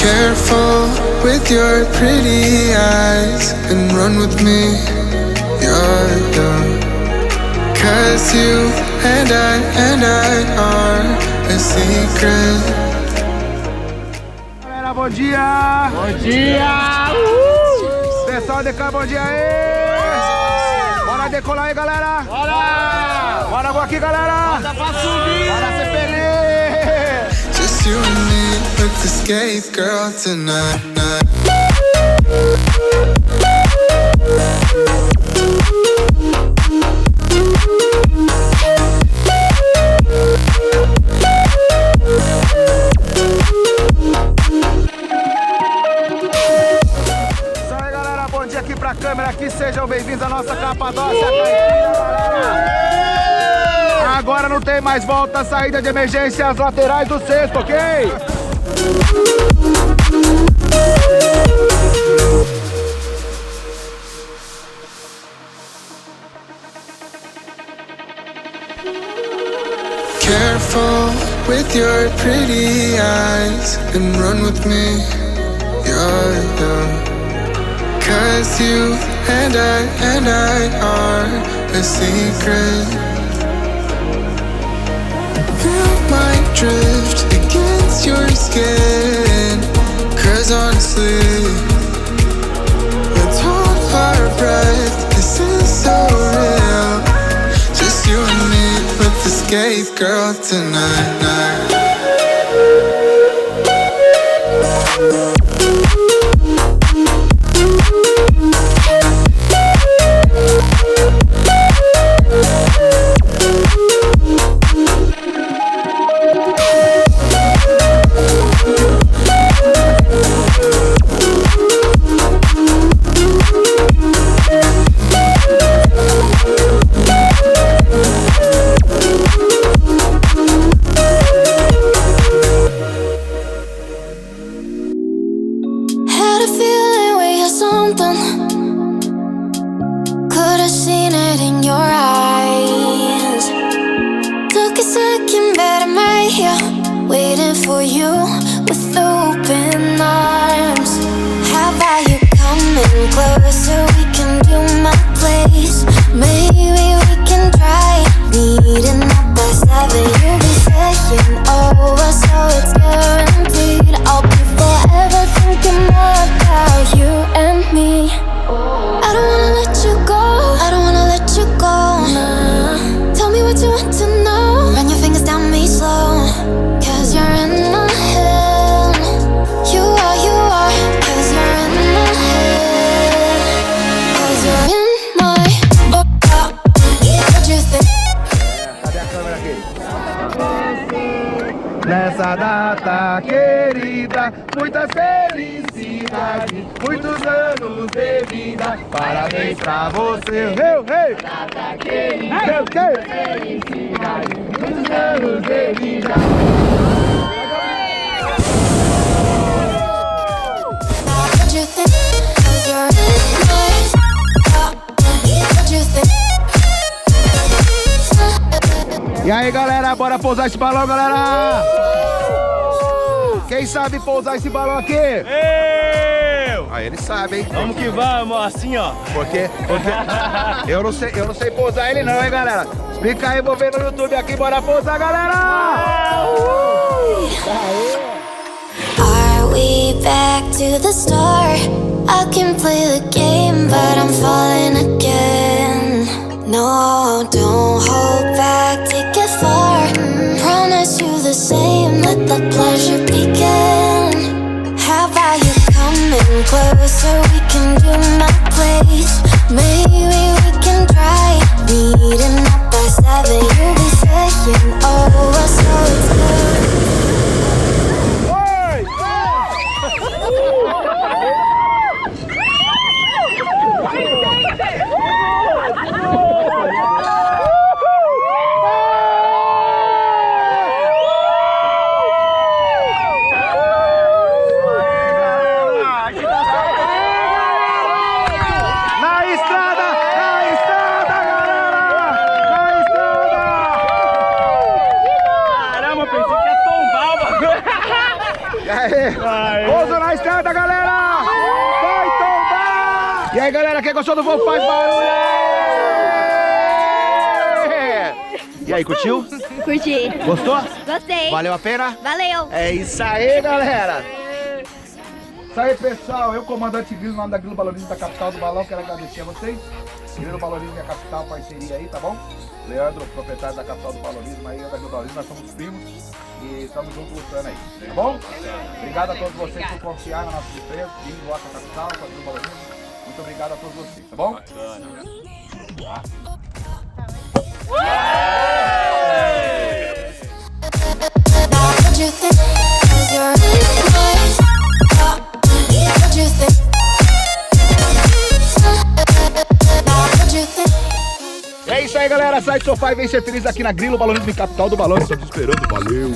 Careful with your pretty eyes and run with me, yeah. Cause you and I are a secret. Galera, bom dia! Bom dia! Pessoal, decola, bom dia aí! Bora decolar aí, galera! Bora! Bora aqui, galera! Bora pra subir! Bora ser feliz! Just you and me with the skate girl tonight. Isso aí, galera, bom dia aqui pra câmera aqui, sejam bem-vindos à nossa Capadócia, galera! Agora não tem mais volta, saída de emergência, as laterais do sexto, ok? Careful with your pretty eyes and run with me, yeah. Cause you and I are a secret. Feel my drift against your skin. Cause honestly, let's hold our breath. This is so real. Just you and me with the skate girl tonight. Waiting for you with open arms. How about you coming closer? We can do my place. Maybe we can try meeting up by 7. You'll be saying over, so it's guaranteed. I'll be forever thinking more about you and me. I don't wanna let you go. I don't wanna let you go. Nah. Tell me what you want to know. Run your fingers down me slow. Cause you're in my head. You are, cause you're in my head. Cause you're in my What you think? Cadê a câmera aqui? Nessa data querida, muita felicidade, muitos anos de vida, parabéns pra você. Hey! Data querida, muita felicidade, muitos anos de vida. What you think? Cause you're in my What you think? E aí, galera, bora pousar esse balão, galera! Quem sabe pousar esse balão aqui? Eu! Ah, ele sabe, hein? Vamos que vamos, assim ó. Por quê? Porque eu não sei pousar ele não, hein, galera? Explica aí, vou ver no YouTube aqui, bora pousar, galera! Are we back to the start? I can play the game, but I'm falling again. No, don't hold back, take it far. Promise you the same, let the pleasure begin. How about you coming closer? We can do my place. Maybe we can try meeting up by 7. You'll be saying over, so it's good. Aê! Pouso na estrada, galera! Vai tombar! E aí, galera, quem gostou do voo faz barulho! E aí, curtiu? Curti. Gostou? Gostei. Valeu a pena? Valeu. É isso aí, galera! Isso aí, pessoal, eu, comandante Grillo, nome da Grillo Balonismo da capital do Balão, quero agradecer a vocês. Grillo Balonismo é a capital, parceria aí, tá bom? Leandro, proprietário da capital do Balonismo, aí eu da Grillo Balonismo, nós somos primos e estamos juntos lutando aí, tá bom? Obrigado a todos vocês por confiar na nossa empresa, vir voar com a capital, com a Grillo Balonismo. Muito obrigado a todos vocês, tá bom? É isso aí, galera. Sai do sofá e vem ser feliz aqui na Grillo Balonismo, capital do Balão. Estamos esperando. Valeu!